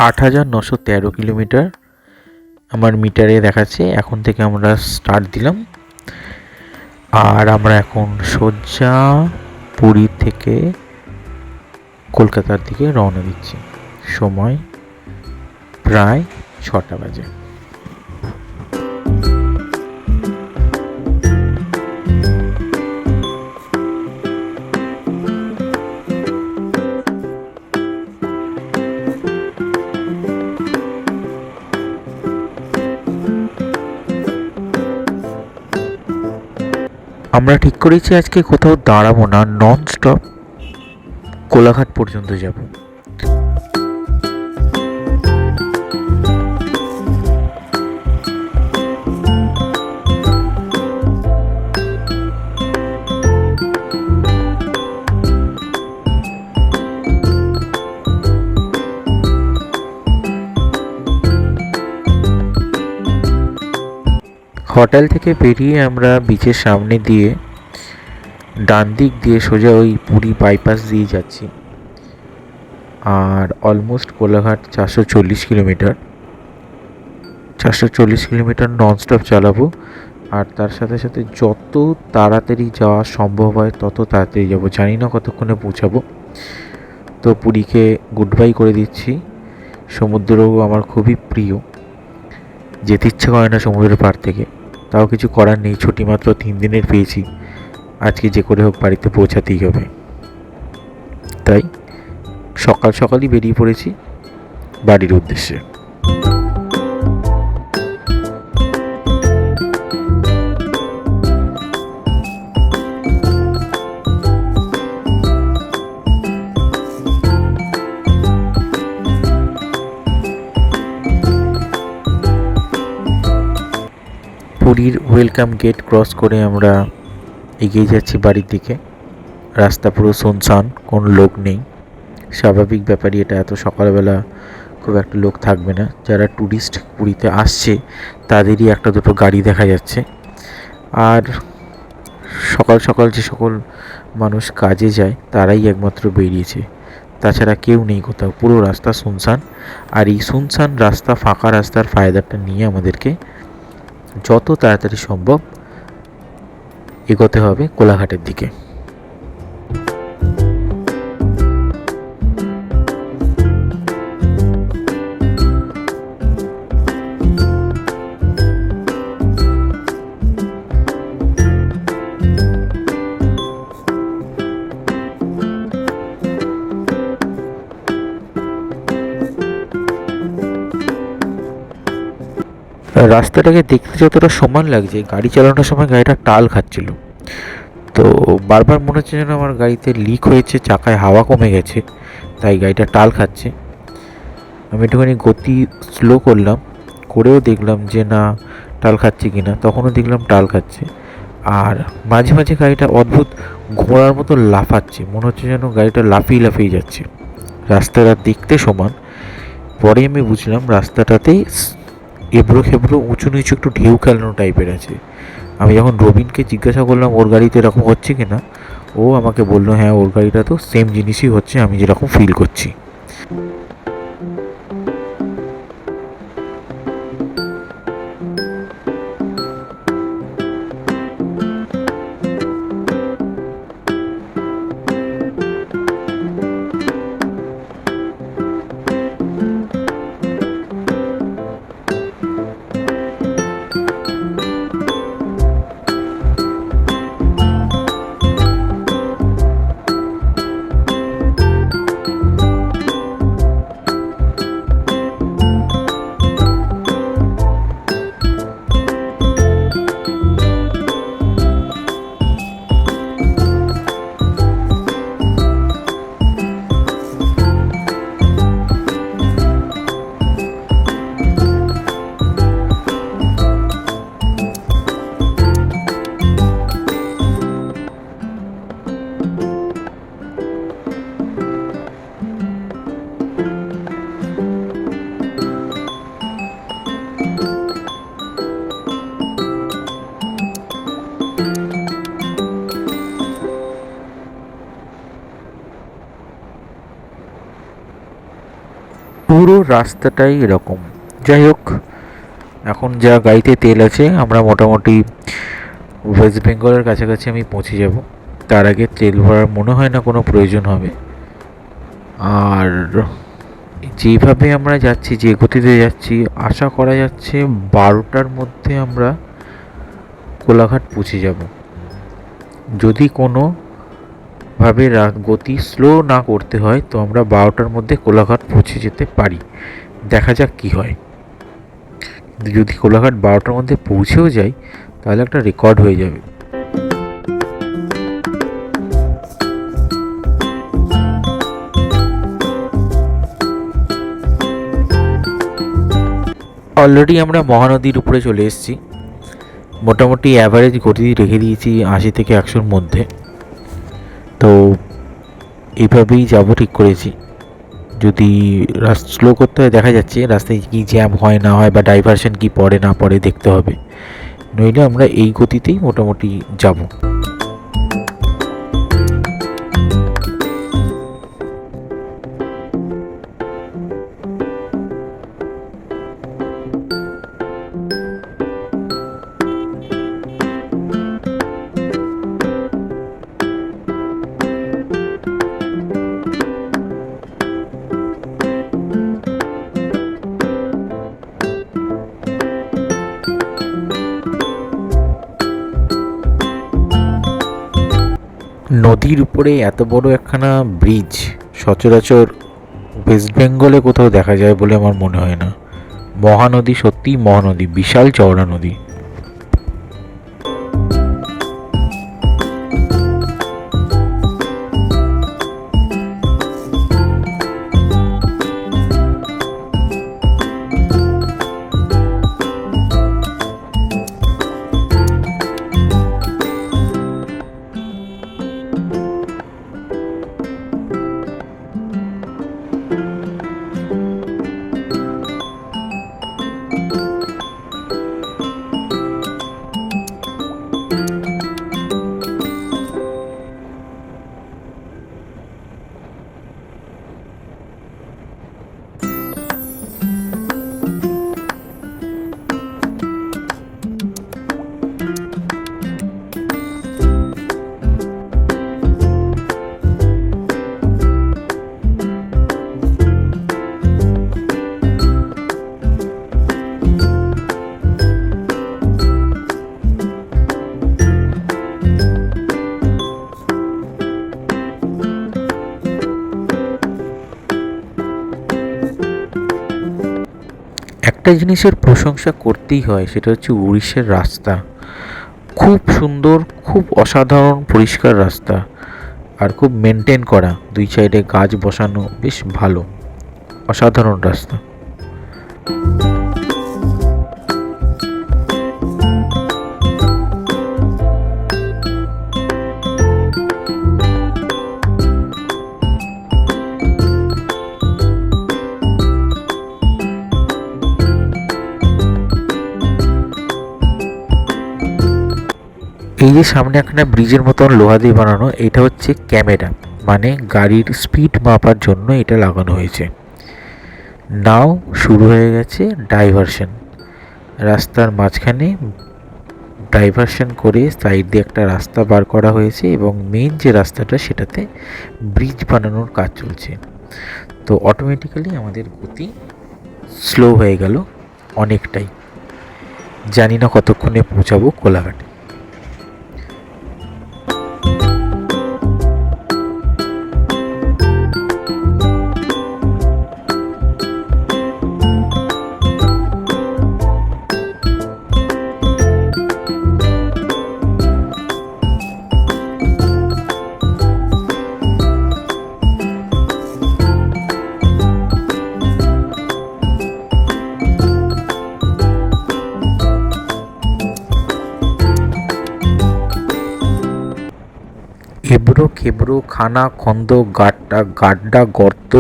8,913 kilometre আমার মিটারে দেখাচ্ছে। এখন থেকে আমরা স্টার্ট দিলাম, আর আমরা এখন সোজা পুরী থেকে কলকাতার দিকে রওনা দিচ্ছি। সময় প্রায় 6টা বাজে। আমরা ঠিক করেছি আজকে কোথাও দাঁড়াবো না, নন স্টপ কোলাঘাট পর্যন্ত যাব। হোটেল থেকে বেরিয়ে আমরা বিচের সামনে দিয়ে ডান দিক দিয়ে সোজা ওই পুরী বাইপাস দিয়ে যাচ্ছি। আর অলমোস্ট কোলাঘাট 440 কিলোমিটার ননস্টপ চালাবো। আর তার সাথে সাথে যত তাড়াতাড়ি যাওয়া সম্ভব হয় তত তাড়াতাড়ি যাবো, জানি না কতক্ষণে পৌঁছাবো। তো পুরীকে গুড বাই করে দিচ্ছি। সমুদ্রও আমার খুবই প্রিয়, যেতে ইচ্ছে করে না সমুদ্রের পাড় থেকে, তাও কিছু করার নেই। ছুটি মাত্র 3 দিনের পেয়েছি, আজকে যে করে হোক বাড়িতে পৌঁছাতেই হবে। তাই সকালই বেরিয়ে পড়েছি বাড়ির উদ্দেশ্যে। পুরীর ওয়েলকাম গেট ক্রস করে আমরা এগিয়ে যাচ্ছি বাড়ির দিকে। রাস্তা পুরো শুনশান, কোনো লোক নেই। স্বাভাবিক ব্যাপারই এটা, এত সকালবেলা খুব একটা লোক থাকবে না। যারা ট্যুরিস্ট পুরীতে আসছে তাদেরই একটা দুটো গাড়ি দেখা যাচ্ছে। আর সকাল যে সকল মানুষ কাজে যায় তারাই একমাত্র বেরিয়েছে, তাছাড়া কেউ নেই কোথাও। পুরো রাস্তা শুনশান। আর এই শুনশান রাস্তা, ফাঁকা রাস্তার ফায়দাটা নিয়ে আমাদেরকে যত তাড়াতাড়ি সম্ভব এগোতে হবে কোলাঘাটের দিকে। রাস্তাটাকে দেখতে যতটা সমান লাগছে, গাড়ি চালানোর সময় গাড়িটা টাল খাচ্ছিল। তো বারবার মনে হচ্ছে যেন আমার গাড়িতে লিক হয়েছে, চাকায় হাওয়া কমে গেছে, তাই গাড়িটা টাল খাচ্ছে। আমি একটুখানি গতি স্লো করলাম, করেও দেখলাম যে না টাল খাচ্ছে কি না, তখনও দেখলাম টাল খাচ্ছে। আর মাঝে মাঝে গাড়িটা অদ্ভুত ঘোড়ার মতো লাফাচ্ছে, মনে হচ্ছে যেন গাড়িটা লাফিয়ে যাচ্ছে। রাস্তাটা দেখতে সমান, পরে আমি বুঝলাম রাস্তাটাতেই এবড়ো খেবড়ো উঁচু নিচু একটু ঢেউ খেলানো টাইপের আছে। আমি যখন রবিনকে জিজ্ঞাসা করলাম ওর গাড়িতে এরকম হচ্ছে কি না, ও আমাকে বললো হ্যাঁ ওর গাড়িটা তো সেম জিনিসই হচ্ছে, আমি যেরকম ফিল করছি। পুরো রাস্তাটাই এরকম। যাই হোক, এখন যা গাড়িতে তেল আছে, আমরা মোটামুটি ওয়েস্ট বেঙ্গলের কাছাকাছি আমি পৌঁছে যাব। তার আগে তেল ভরার মনে হয় না কোনো প্রয়োজন হবে। আর যেভাবে আমরা যাচ্ছি, যে গতিতে যাচ্ছি, আশা করা যাচ্ছে 12টার মধ্যে আমরা কোলাঘাট পৌঁছে যাব। যদি কোনোভাবে গতি স্লো না করতে হয় তো আমরা 12টার মধ্যে কোলাঘাট পৌঁছে যেতে পারি। দেখা যাক কী হয়। কিন্তু যদি কোলাঘাট 12টার মধ্যে পৌঁছেও যাই তাহলে একটা রেকর্ড হয়ে যাবে। অলরেডি আমরা মহানদীর উপরে চলে এসেছি। মোটামুটি অ্যাভারেজ গতি রেখে দিয়েছি 80 থেকে 100-র মধ্যে। তো এইভাবেই যাবো ঠিক করেছি। যদি রাস্তা স্লো করতে হয়, দেখা যাচ্ছে রাস্তায় কী জ্যাম হয় না হয় বা ডাইভারশন কি পড়ে না পড়ে দেখতে হবে। নইলে আমরা এই গতিতেই মোটামুটি যাব। নদীর উপরে এত বড় একখানা ব্রিজ সচরাচর ওয়েস্ট বেঙ্গলে কোথাও দেখা যায় বলে আমার মনে হয় না। মহানদী সত্যিই মহানদী, বিশাল চওড়া নদী। একটা জিনিসের প্রশংসা করতেই হয়, সেটা হচ্ছে উড়িষ্যার রাস্তা। খুব সুন্দর, খুব অসাধারণ পরিষ্কার রাস্তা, আর খুব মেনটেন করা। দুই সাইডে গাছ বসানো, বেশ ভালো, অসাধারণ রাস্তা। এই যে সামনে একটা ব্রিজের মতন লোহা দিয়ে বানানো, এটা হচ্ছে ক্যামেরা, মানে গাড়ির স্পিড মাপার জন্য এটা লাগানো হয়েছে। নাও শুরু হয়ে গেছে ডাইভারশন। রাস্তার মাঝখানে ডাইভারশন করে সাইড দিয়ে একটা রাস্তা বার করা হয়েছে এবং মেন যে রাস্তাটা সেটাতে ব্রিজ বানানোর কাজ চলছে। তো অটোমেটিক্যালি আমাদের গতি স্লো হয়ে গেল অনেকটাই। জানি না কতক্ষণে পৌঁছাবো কোলাঘাটে। এবড়ো খেবড়ো, খানা খন্দ, গাড্ডা গর্ত,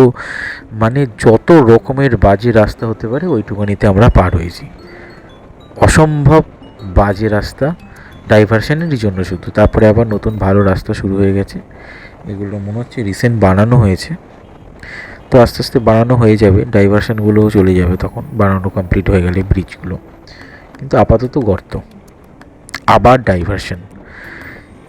মানে যত রকমের বাজে রাস্তা হতে পারে ওইটুকুনিতে আমরা পার হয়েছি। অসম্ভব বাজে রাস্তা ডাইভারশনেরই জন্য শুধু। তারপরে আবার নতুন ভালো রাস্তা শুরু হয়ে গেছে। এগুলো মনে হচ্ছে রিসেন্ট বানানো হয়েছে। তো আস্তে আস্তে বানানো হয়ে যাবে, ডাইভারশনগুলোও চলে যাবে তখন, বানানো কমপ্লিট হয়ে গেলে ব্রিজগুলো। কিন্তু আপাতত গর্ত, আবার ডাইভারশন।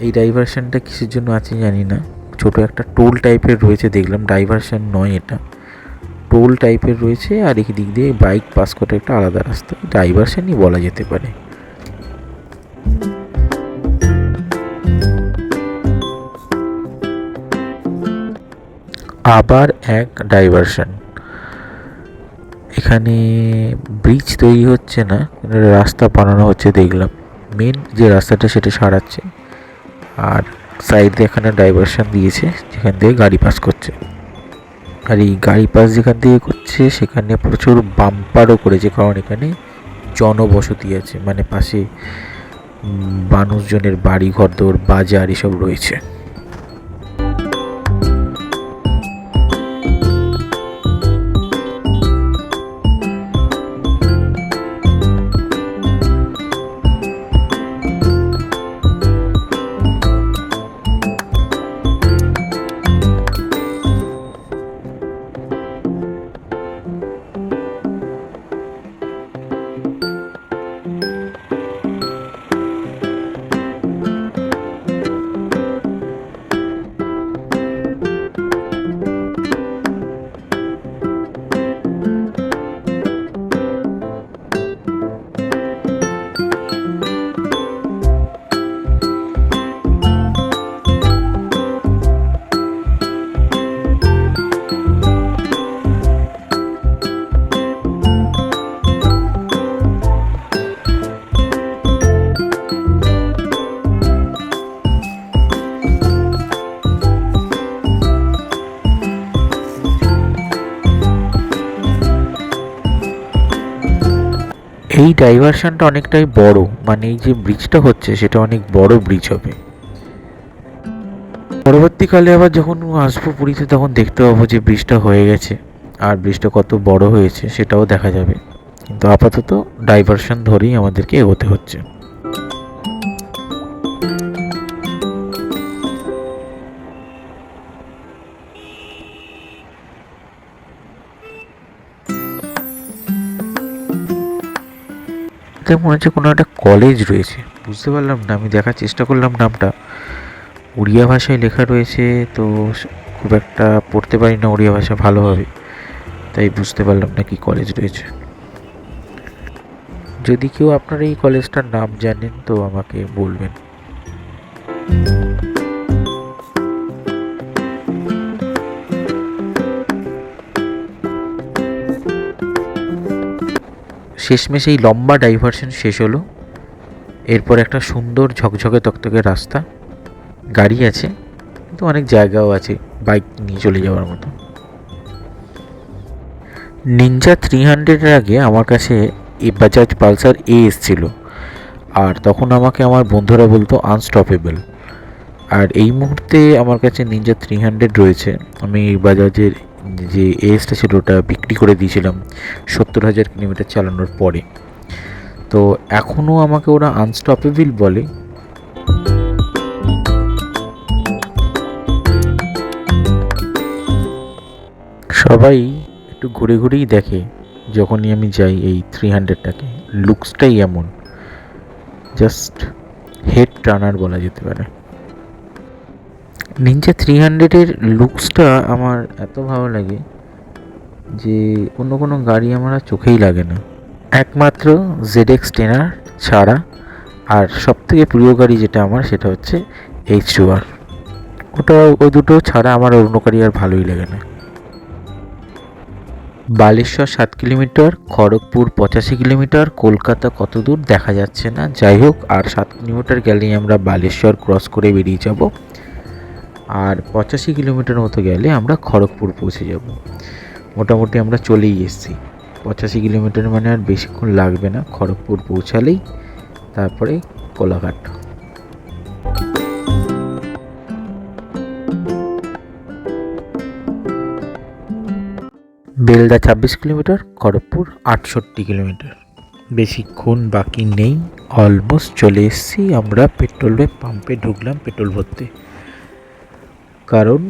এই ডাইভারশনটা কিসের জন্য আছে জানি না, ছোট একটা টোল টাইপের রয়েছে দেখলাম, ডাইভারশন নয় এটা, টোল টাইপের রয়েছে। আর এই দিক দিয়ে বাইক পাস করে একটা আলাদা রাস্তা, ডাইভারশনই বলা যেতে পারে। আবার এক ডাইভারশন। এখানে ব্রিজ তৈরি হচ্ছে না, রাস্তা বানানো হচ্ছে দেখলাম, মেন যে রাস্তাটা সেটা সারাচ্ছে, আর সাইডে এখানে ডাইভারশন দিয়েছে যেখান দিয়ে গাড়ি পাস করছে। আর এই গাড়ি পাস যেখান দিয়ে করছে সেখানে প্রচুর বাম্পারও করেছে, কারণ এখানে জনবসতি আছে, মানে পাশে মানুষজনের বাড়ি ঘরদোর বাজার এসব রয়েছে। এই ডাইভারশনটা অনেকটাই বড়, মানে এই যে ব্রিজটা হচ্ছে সেটা অনেক বড় ব্রিজ হবে। পরবর্তীকালে আবার যখন আসবো পুরীতে তখন দেখতে পাবো যে ব্রিজটা হয়ে গেছে, আর ব্রিজটা কত বড় হয়েছে সেটাও দেখা যাবে। কিন্তু আপাতত ডাইভারশন ধরেই আমাদেরকে এগোতে হচ্ছে। মনে হচ্ছে কোনো একটা কলেজ রয়েছে, বুঝতে পারলাম না, আমি দেখার চেষ্টা করলাম নামটা, উড়িয়া ভাষায় লেখা রয়েছে, তো খুব একটা পড়তে পারি না উড়িয়া ভাষা ভালোভাবে, তাই বুঝতে পারলাম না কি কলেজ রয়েছে। যদি কেউ আপনারা এই কলেজটার নাম জানেন তো আমাকে বলবেন। শেষমেশ এই লম্বা ডাইভারশন শেষ হলো, এরপর একটা সুন্দর ঝকঝকে তকতকে রাস্তা, গাড়ি আছে কিন্তু অনেক জায়গাও আছে বাইক নিয়ে চলে যাওয়ার মতো। নিনজা 300-এর আগে আমার কাছে এই বাজাজ পালসার এ এসেছিল, আর তখন আমাকে আমার বন্ধুরা বলতো আনস্টপেবল। আর এই মুহূর্তে আমার কাছে নিনজা 300 রয়েছে, আমি বাজাজের যে এসটা ছিল ওটা বিক্রি করে দিয়েছিলাম 70,000 কিলোমিটার চালানোর পরে। তো এখনও আমাকে ওরা আনস্টপেবল বলে। সবাই একটু ঘুরে ঘুরেই দেখে যখনই আমি যাই এই 300টাকে, লুকসটাই এমন, জাস্ট হেড টার্নার বলা যেতে পারে। নিনজা 300-এর লুকসটা আমার এত ভালো লাগে যে অন্য কোনো গাড়ি আমার চোখেই লাগে না, একমাত্র ZX10 ছাড়া। আর সবথেকে প্রিয় গাড়ি যেটা আমার সেটা হচ্ছে H2R, ওটা ওই দুটো ছাড়া আমার অন্য গাড়ি আর ভালোই লাগে না। বালেশ্বর 7 কিলোমিটার, খড়গপুর 85 কিলোমিটার, কলকাতা কত দূর দেখা যাচ্ছে না, যাই হোক আর 7 কিলোমিটার গেলেই আমরা বালেশ্বর ক্রস করে বেরিয়ে যাব, আর 85 কিলোমিটার মতো গেলে আমরা খড়গপুর পৌঁছে যাব। মোটামুটি আমরা চলেই এসেছি, 85 কিলোমিটার মানে আর বেশিক্ষণ লাগবে না, খড়গপুর পৌঁছালেই তারপরে কোলাঘাট। বেলদা 26 কিলোমিটার, খড়গপুর 68 কিলোমিটার, বেশিক্ষণ বাকি নেই, অলমোস্ট চলে এসেছি। আমরা পেট্রোল পাম্পে ঢুকলাম পেট্রোল ভরতে, কারণ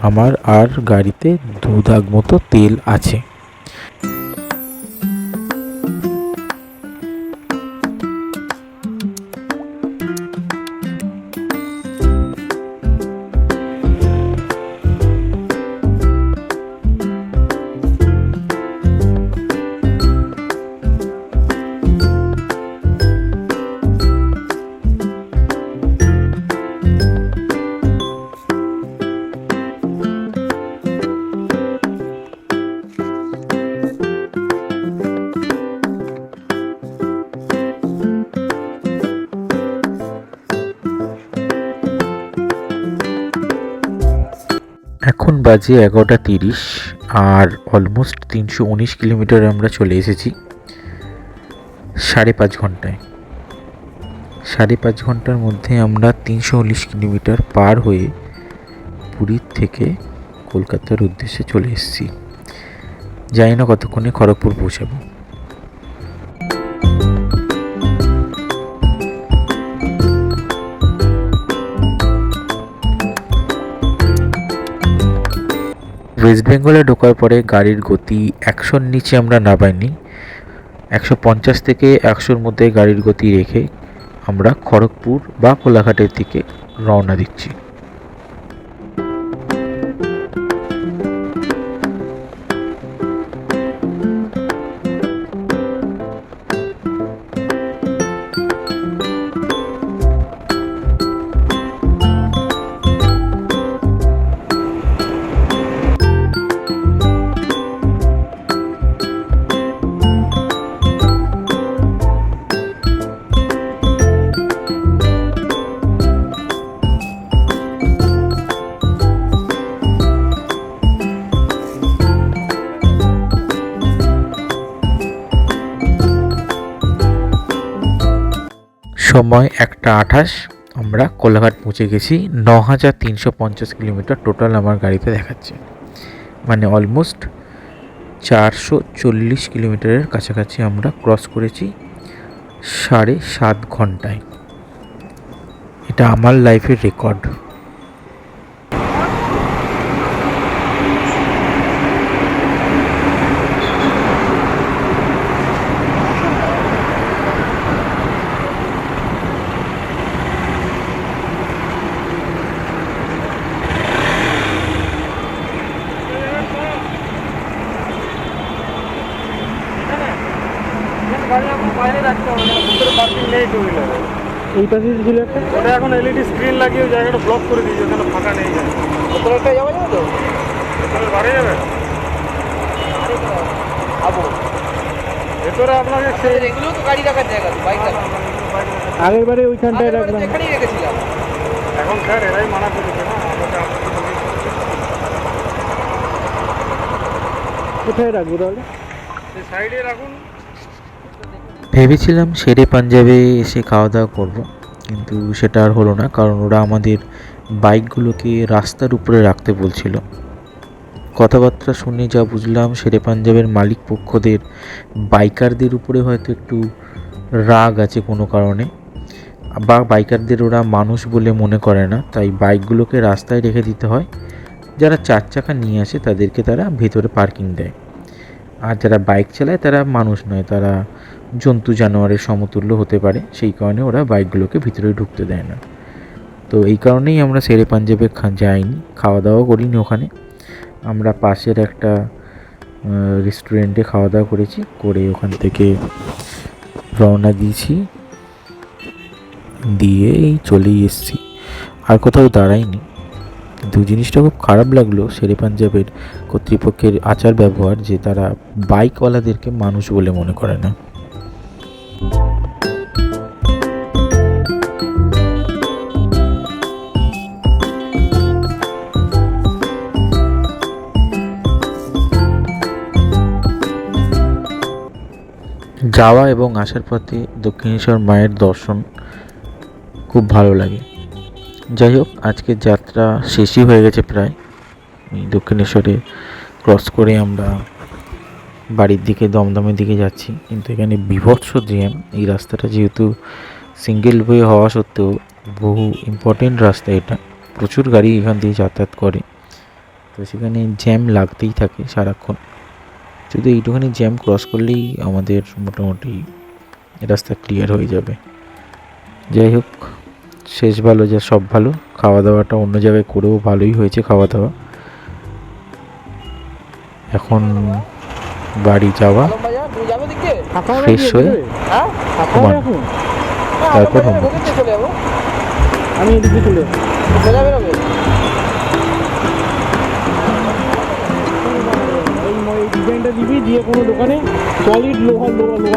আমার আর গাড়িতে 2 দাগ মতো তেল আছে। এখন বাজে 11:30 আর অলমোস্ট 319 কিলোমিটার আমরা চলে এসেছি 5.5 ঘন্টায়। 5.5 ঘন্টার মধ্যে আমরা 319 কিলোমিটার পার হয়ে পুরীর থেকে কলকাতার উদ্দেশ্যে চলে এসেছি। জানি না কতক্ষণে খড়গপুর পৌঁছাবো। ওয়েস্ট বেঙ্গলে ঢোকার পরে গাড়ির গতি 100-র নিচে আমরা নামাইনি। 150 থেকে 100-র মধ্যে গাড়ির গতি রেখে আমরা খড়গপুর বা কোলাঘাটের দিকে রওনা দিচ্ছি। সময় 1:28, আমরা কোলাঘাট পৌঁছে গেছি। 9,350 কিলোমিটার টোটাল আমার গাড়িতে দেখাচ্ছে, মানে অলমোস্ট 440 কিলোমিটারের কাছাকাছি আমরা ক্রস করেছি 7.5 ঘন্টায়। এটা আমার লাইফের রেকর্ড। এই পাশে ছিল একটা, ওটা এখন এলইডি স্ক্রিন লাগিয়ে জায়গাটা ব্লক করে দিয়েছে, ওখানে ফাঁকা নেই। ভেতরে যাওয়া যাবে তো, ভেতরে বাড়ি যাবে। ভেতরে আপনাকে এগুলো তো গাড়ি রাখার জায়গা, বাইক আগের বারে ওইখানটায় রাখলাম, এখানেই রেখেছিলাম। এখন স্যার এরাই মানা করেছে না, কোথায় রাখবো তাহলে? সাইডে রাখুন। ভেবেছিলাম শেরে পাঞ্জাবে এসে খাওয়া দাওয়া করবো, কিন্তু সেটা আর হলো না, কারণ ওরা আমাদের বাইকগুলোকে রাস্তার উপরে রাখতে বলছিল। কথাবার্তা শুনে যা বুঝলাম, শেরে পাঞ্জাবের মালিক পক্ষদের বাইকারদের উপরে হয়তো একটু রাগ আছে কোনো কারণে, বা বাইকারদের ওরা মানুষ বলে মনে করে না, তাই বাইকগুলোকে রাস্তায় রেখে দিতে হয়। যারা 4 চাকা নিয়ে আসে তাদেরকে তারা ভেতরে পার্কিং দেয়, আর যারা বাইক চালায় তারা মানুষ নয়, তারা জন্তু জানোয়ারের সমতুল্য হতে পারে, সেই কারণে ওরা বাইকগুলোকে ভিতরে ঢুকতে দেয় না। তো এই কারণেই আমরা শেরে পাঞ্জাবে যাইনি, খাওয়া দাওয়া করিনি ওখানে। আমরা পাশের একটা রেস্টুরেন্টে খাওয়া দাওয়া করেছি, করে ওখান থেকে রওনা দিয়েছি, দিয়ে এই চলেই এসেছি, আর কোথাও দাঁড়াইনি। কিন্তু জিনিসটা খুব খারাপ লাগলো শেরে পাঞ্জাবের কর্তৃপক্ষের আচার ব্যবহার, যে তারা বাইকওয়ালাদেরকে মানুষ বলে মনে করে না। যাওয়া এবং আসার পথে দক্ষিণেশ্বর মায়ের দর্শন খুব ভালো লাগে। যাই হোক, আজকের যাত্রা শেষই হয়ে গেছে প্রায়। দক্ষিণেশ্বরে ক্রস করে আমরা বাড়ির দিকে, দমদমের দিকে যাচ্ছি, কিন্তু এখানে বিভৎস জ্যাম। এই রাস্তাটা যেহেতু সিঙ্গেল ওয়ে হওয়া সত্ত্বেও বহু ইম্পর্টেন্ট রাস্তা, এটা প্রচুর গাড়ি এখান দিয়ে যাতায়াত করে, তো সেখানে জ্যাম লাগতেই থাকে সারাক্ষণ। শুধু এইটুখানি জ্যাম ক্রস করলেই আমাদের মোটামুটি রাস্তা ক্লিয়ার হয়ে যাবে। যাই হোক, শেষ ভালো যা সব ভালো। খাওয়া দাওয়াটা অন্য জায়গায় করেও ভালোই হয়েছে খাওয়া দাওয়া। এখন বাড়ি যাওয়া, ফ্রেশ হয়ে ঘুমানো, তারপর হোমওয়ার্ক। আমি এদিকে চলে যাবো। এই ডিজাইনটা দিবি, দিয়ে কোনো দোকানে সলিড লোহা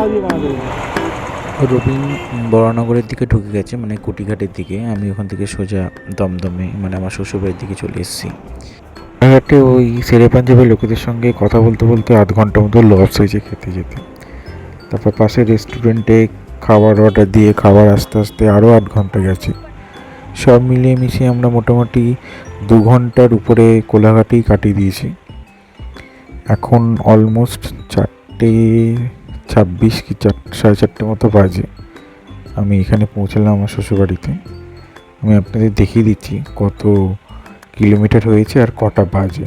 দিয়ে বানাতে হবে। রবিন বরানগরের দিকে ঢুকে গেছে, মানে কুটিঘাটের দিকে। আমি ওখান থেকে সোজা দমদমে, মানে আমার শ্বশুরবাড়ির দিকে চলে এসেছি। রানাঘাটে ওই শেরে পাঞ্জাবের লোকেদের সঙ্গে কথা বলতে বলতে আধ ঘন্টা মতো লস হয়েছে খেতে যেতে। তারপর পাশে রেস্টুরেন্টে খাবার অর্ডার দিয়ে খাবার আস্তে আস্তে আরও 8 ঘন্টা গেছে। সব মিলিয়ে মিশিয়ে আমরা মোটামুটি 2 ঘন্টার উপরে কোলাঘাটেই কাটিয়ে দিয়েছি। এখন অলমোস্ট 4:26 কি 4:30 মতো বাজে। আমি এখানে পৌঁছালাম আমার শ্বশুরবাড়িতে। আমি আপনাদের দেখিয়ে দিচ্ছি কত কিলোমিটার হয়েছে আর কটা বাজে।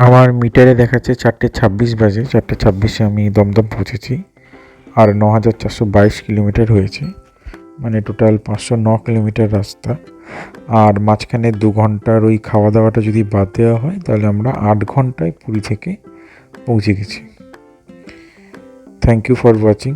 আমার মিটারে দেখাচ্ছে 4:26 বাজে। 4:26-এ আমি দমদম পৌঁছেছি। আর 9,422 কিলোমিটার হয়েছে, মানে টোটাল 509 কিলোমিটার রাস্তা। আর মাঝখানে 2 ঘন্টার ওই খাওয়া দাওয়াটা যদি বাদ দেওয়া হয় তাহলে আমরা 8 ঘন্টায় পুরী থেকে পৌঁছে গেছি। Thank you for watching.